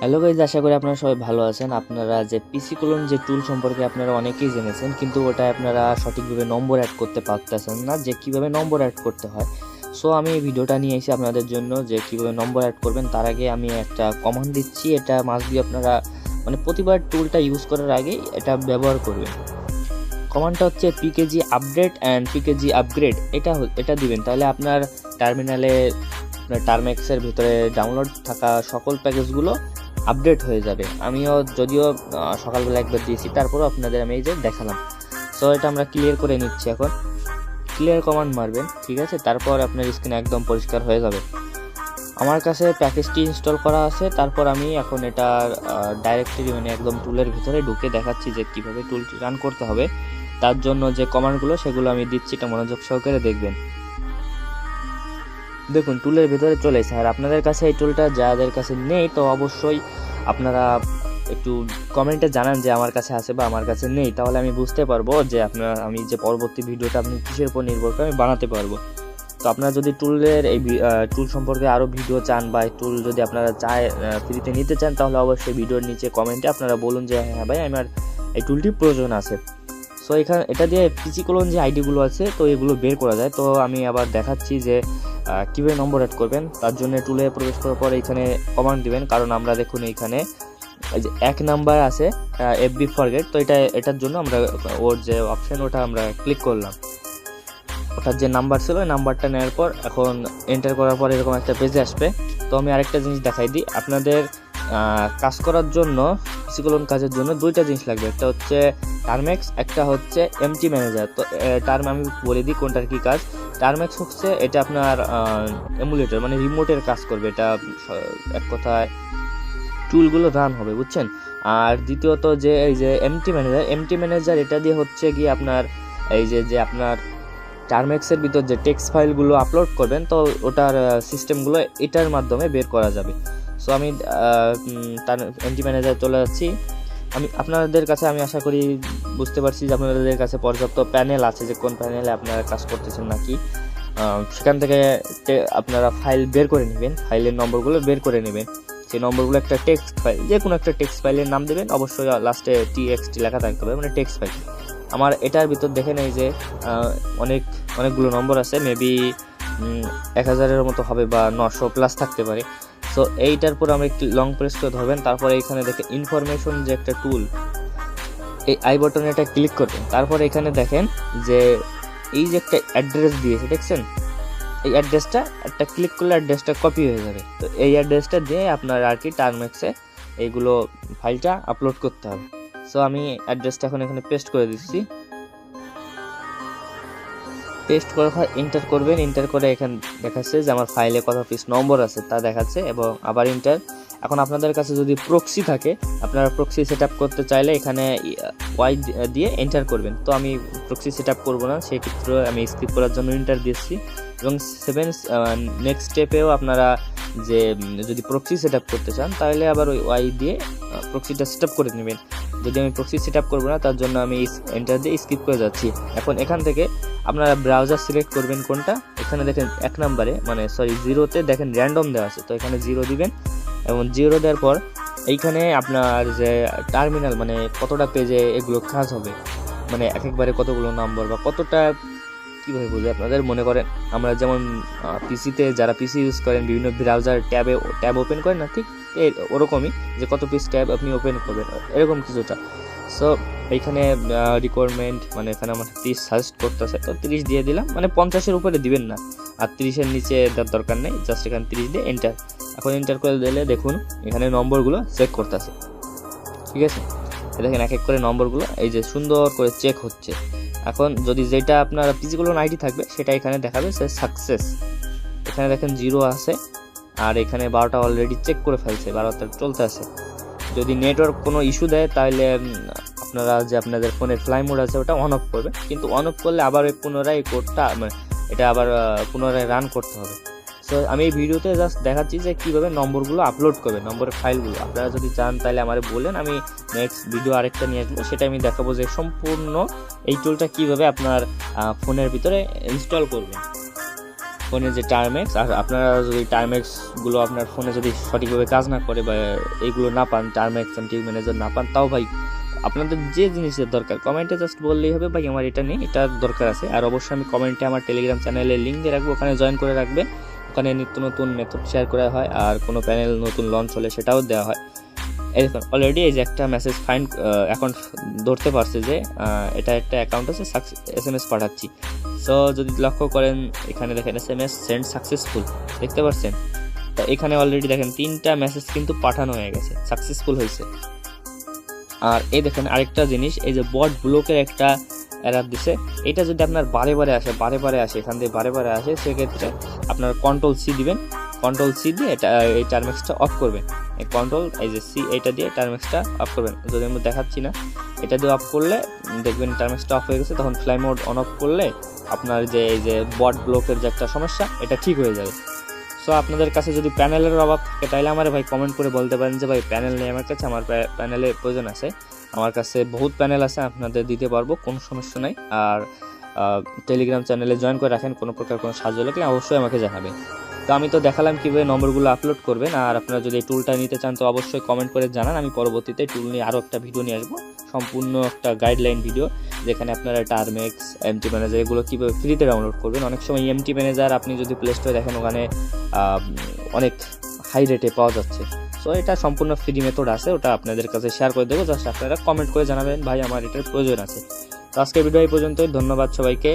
Hello guys, আশা করি আপনারা সবাই ভালো আছেন। আপনারা যে পিসি ক্লোন যে টুল সম্পর্কে আপনারা অনেকেই জেনেছেন, কিন্তু ওটা আপনারা সঠিকভাবে নম্বর অ্যাড করতে পারতেছেন না, যে কীভাবে নম্বর অ্যাড করতে হয়। সো আমি এই ভিডিওটা নিয়ে এসেছি আপনাদের জন্য, যে কীভাবে নম্বর অ্যাড করবেন। তার আগে আমি একটা কমান্ড দিচ্ছি, এটা মাস্ট বি আপনারা প্রতিবার টুলটা ইউজ করার আগেই এটা ব্যবহার করবেন। কমান্ডটা হচ্ছে PKG update and PKG upgrade. এটা দিবেন, তাহলে আপনার টার্মিনালে টার্মেক্সের ভিতরে ডাউনলোড থাকা সকল প্যাকেজগুলো আপডেট হয়ে যাবে। আমিও যদিও সকালবেলা একবার দিয়েছি, তারপরও আপনাদের আমি এই যে দেখালাম। সো এটা আমরা ক্লিয়ার করে নিচ্ছি। এখন ক্লিয়ার কমান্ড মারবেন, ঠিক আছে। তারপর আপনার স্ক্রিন একদম পরিষ্কার হয়ে যাবে। আমার কাছে প্যাকেজটি ইনস্টল করা আছে। তারপর আমি এখন এটা ডাইরেক্টলি একদম টুলের ভিতরে ঢুকে দেখাচ্ছি যে কীভাবে টুলটি রান করতে হবে। তার জন্য যে কমান্ডগুলো সেগুলো আমি দিচ্ছি, এটা মনোযোগ সহকারে দেখবেন। দেখুন টুলের ভিতরে চলে এসেছে। আর আপনাদের কাছে এই টুলটা যাদের কাছে নেই, তো অবশ্যই আপনারা একটু কমেন্টে জানান যে আমার কাছে আছে বা আমার কাছে নেই, তাহলে আমি বুঝতে পারবো যে আমি যে পরবর্তী ভিডিওটা আপনি কিসের উপর নির্ভর করে আমি বানাতে পারবো। তো আপনারা যদি টুলের এই টুল সম্পর্কে আরও ভিডিও চান, বা এই টুল যদি আপনারা ফ্রিতে নিতে চান, তাহলে অবশ্যই ভিডিওর নিচে কমেন্টে আপনারা বলুন যে হ্যাঁ ভাই, আমার এই টুলটি প্রয়োজন আছে। সো এটা দিয়ে পিসি ক্লোন যে আইডিগুলো আছে, তো এগুলো বের করা যায়। তো আমি আবার দেখাচ্ছি যে কীভাবে নম্বর অ্যাড করবেন। তার জন্য টুলে প্রবেশ করার পরে এখানে কমান্ড দিবেন, কারণ আমরা দেখুন এখানে এই যে 1 নাম্বার আছে এফবি ফরগেট। তো এটার জন্য আমরা ওর যে অপশন ওটা আমরা ক্লিক করলাম। ওটার যে নাম্বার ছিল ওই নাম্বারটা নেওয়ার পর এখন এন্টার করার পর এরকম একটা পেজে আসবে। তো আমি আরেকটা জিনিস দেখাই দিই আপনাদের। কাজ করার জন্য পিসি ক্লোন কাজের জন্য দুইটা জিনিস লাগবে, একটা হচ্ছে টার্মেক্স, একটা হচ্ছে এমটি ম্যানেজার। তো আমি বলে দিই কোনটার কি কাজ। টার্মেক্স হচ্ছে এটা আপনার এমুলেটর রিমোটের কাজ করবে, এটা এক কথায় টুলগুলো রান হবে, বুঝছেন। আর দ্বিতীয়ত যে এই যে এমটি ম্যানেজার এটা দিয়ে হচ্ছে গিয়ে আপনার এই যে আপনার টার্মেক্সের ভিতর যে টেক্সট ফাইলগুলো আপলোড করবেন, তো ওটার সিস্টেমগুলো এটার মাধ্যমে বের করা যাবে। সো আমি তার এমটি ম্যানেজার চলে যাচ্ছি। আপনাদের কাছে আমি আশা করি বুঝতে পারছি যে আপনাদের কাছে পর্যাপ্ত প্যানেল আছে, যে কোন প্যানেলে আপনারা কাজ করতেছেন নাকি। সেখান থেকে আপনারা ফাইল বের করে নেবেন, ফাইলের নম্বরগুলো বের করে নেবেন। সেই নম্বরগুলো একটা টেক্সট ফাইল, যে কোনো একটা টেক্সট ফাইলের নাম দেবেন, অবশ্যই লাস্টে TXT লেখা থাকতে হবে, টেক্সট ফাইল। আমার এটার ভিতর দেখেন এই যে অনেকগুলো নম্বর আছে, মেবি 1000-এর মতো হবে বা 900+ থাকতে পারে। সো এইটার পর আমরা একটু লং প্রেস করে ধরবেন। তারপরে এখানে দেখেন ইনফরমেশন যে একটা টুল, এই আই বাটনে এটা ক্লিক করবেন। তারপরে এখানে দেখেন যে এই যে একটা অ্যাড্রেস দিয়েছে, দেখছেন। এই অ্যাড্রেসটা একটা ক্লিক করলে অ্যাড্রেসটা কপি হয়ে যাবে। তো এই অ্যাড্রেসটা দিয়ে আপনার আর কি টার্মেক্সে এইগুলো ফাইলটা আপলোড করতে হবে। সো আমি অ্যাড্রেসটা এখন এখানে পেস্ট করে দিচ্ছি। পেস্ট করার পর এন্টার করবেন। এন্টার করে এখানে দেখাচ্ছে যে আমার ফাইলে কত পিস নম্বর আছে তা দেখাচ্ছে, এবং আবার এন্টার। এখন আপনাদের কাছে যদি প্রক্সি থাকে, আপনারা প্রক্সি সেট আপ করতে চাইলে এখানে ওয়াই দিয়ে এন্টার করবেন। তো আমি প্রক্সি সেট আপ করবো না, সেই ক্ষেত্রে আমি স্কিপ করার জন্য এন্টার দিচ্ছি। এবং নেক্সট স্টেপেও আপনারা যে যদি প্রক্সি সেট আপ করতে চান, তাহলে আবার ওই ওয়াই দিয়ে প্রক্সিটা সেট আপ করে নেবেন। যদি আমি প্রক্সি সেট আপ করবো না, তার জন্য আমি এন্টার দিয়ে স্কিপ করে যাচ্ছি। এখন এখান থেকে আপনারা ব্রাউজার সিলেক্ট করবেন কোনটা। এখানে দেখেন 1 নম্বরে 0তে দেখেন র্যান্ডম দেওয়া আছে, তো এখানে 0 দিবেন। এবং 0 দেওয়ার পর এইখানে আপনার যে টার্মিনাল কতটা পেজে এগুলো কাজ হবে, একবারে কতগুলো নম্বর বা কতটা, কীভাবে বুঝে আপনাদের মনে করেন আমরা যেমন পিসিতে যারা পিসি ইউজ করেন বিভিন্ন ব্রাউজার ট্যাব ওপেন করেন না, ঠিক ওরকমই যে কত পিস ট্যাব আপনি ওপেন করবেন, এরকম কিছুটা। সো এইখানে রিকোয়ারমেন্ট এখানে আমার 30 সাজেস্ট করতেছে, তো 30 দিয়ে দিলাম। 50-এর উপরে দিবেন না, আর 30-এর নিচে দেওয়ার দরকার নেই। জাস্ট এখানে 30 দিয়ে এন্টার। এখন এন্টার করে দিলে দেখুন এখানে নম্বরগুলো চেক করতেছে, ঠিক আছে। দেখেন এক এক করে নম্বরগুলো এই যে সুন্দর করে চেক হচ্ছে। এখন যদি যেটা আপনার পিসি ক্লোন আইডি থাকবে সেটা এখানে দেখাবে সে সাকসেস। এখানে দেখেন 0 আছে, আর এখানে 12টা অলরেডি চেক করে ফেলছে, 12টা চলতে আছে। যদি নেটওয়ার্ক কোনো ইস্যু দেয়, তাহলে আপনারা যে আপনাদের ফোনের ফ্লাই মোড আছে ওটা অন অফ করবে, কিন্তু অন অফ করলে আবার পুনরায় কোডটা এটা আবার পুনরায় রান করতে হবে। সো আমি এই ভিডিওতে জাস্ট দেখাচ্ছি যে কীভাবে নম্বরগুলো আপলোড করবে, নম্বরের ফাইলগুলো। আপনারা যদি চান তাহলে আমার বলেন, আমি নেক্সট ভিডিও আরেকটা নিয়ে আসবো, সেটা আমি দেখাবো যে সম্পূর্ণ এই টুলটা কীভাবে আপনার ফোনের ভিতরে ইনস্টল করবেন। ফোনে যে টার্মেক্স, আর আপনারা যদি টার্মেক্সগুলো আপনার ফোনে যদি সঠিকভাবে কাজ না করে বা এইগুলো না পান, টার্মেক্স অ্যান্টিক ম্যানেজার না পান, তাও ভাই আপনাদের যে জিনিসের দরকার কমেন্টে জাস্ট বললেই হবে ভাই আমার এটা নেই, এটার দরকার আছে। আর অবশ্যই আমি কমেন্টে আমার টেলিগ্রাম চ্যানেলের লিঙ্ক দিয়ে রাখবো, ওখানে জয়েন করে রাখবেন। ওখানে নিত্য নতুন মেথড শেয়ার করা হয়, আর কোনো প্যানেল নতুন লঞ্চ হলে সেটাও দেওয়া হয়। এই দেখুন অলরেডি এই যে একটা মেসেজ ফাইন্ড অ্যাকাউন্ট ধরতে পারছে যে এটা একটা অ্যাকাউন্ট আছে, SMS পাঠাচ্ছি। সো যদি লক্ষ্য করেন এখানে দেখেন SMS সেন্ড সাকসেসফুল, দেখতে পাচ্ছেন? তো এখানে অলরেডি দেখেন 3টা মেসেজ কিন্তু পাঠানো হয়ে গেছে, সাকসেসফুল হয়েছে। আর এই দেখেন আরেকটা জিনিস, এই যে বট ব্লকের একটা এরর দিছে, এটা যদি আপনার বারে বারে আসে এখান থেকে বারে বারে আসে, সেক্ষেত্রে আপনার Ctrl+C দিবেন। Ctrl+C দিয়ে এটা এই টার্মেক্সটা অফ করবেন। এই যে সি এটা দিয়ে টার্মেক্সটা অফ করবেন। যদি আমি দেখাচ্ছি না, এটা দিয়ে অফ করলে দেখবেন টার্মেক্সটা অফ হয়ে গেছে। তখন ফ্লাই মোড অন অফ করলে আপনার যে এই যে বট ব্লকের যে একটা সমস্যা, এটা ঠিক হয়ে যাবে। সো আপনাদের কাছে যদি প্যানেলের অভাব থাকে তাহলে আমার ভাই কমেন্ট করে বলতে পারেন যে ভাই প্যানেল নেই আমার কাছে, আমার প্যানেলের প্রয়োজন আছে। আমার কাছে বহুত প্যানেল আছে, আপনাদের দিতে পারবো, কোনো সমস্যা নাই। আর টেলিগ্রাম চ্যানেলে জয়েন করে রাখেন, কোনো প্রকার কোনো সাহায্য লাগলে অবশ্যই আমাকে জানাবেন। তো আমি তো দেখালাম কীভাবে নম্বরগুলো আপলোড করবেন। আর আপনারা যদি এই টুলটা নিতে চান তো অবশ্যই কমেন্ট করে জানান, আমি পরবর্তীতে টুল নিয়ে আরও একটা ভিডিও নিয়ে আসবো, সম্পূর্ণ একটা গাইডলাইন ভিডিও, যেখানে আপনারা টার্মেক্স, এমটি ম্যানেজার এগুলো কীভাবে ফ্রিতে ডাউনলোড করবেন। অনেক সময় এমটি ম্যানেজার আপনি যদি প্লে স্টোরে দেখেন ওখানে অনেক হাই রেটে পাওয়া যাচ্ছে। সো এটা সম্পূর্ণ ফ্রি মেথড আছে, ওটা আপনাদের কাছে শেয়ার করে দেবো, জাস্ট আপনারা কমেন্ট করে জানাবেন ভাই আমার এটার প্রয়োজন আছে। তো আজকের ভিডিও এই পর্যন্তই, ধন্যবাদ সবাইকে।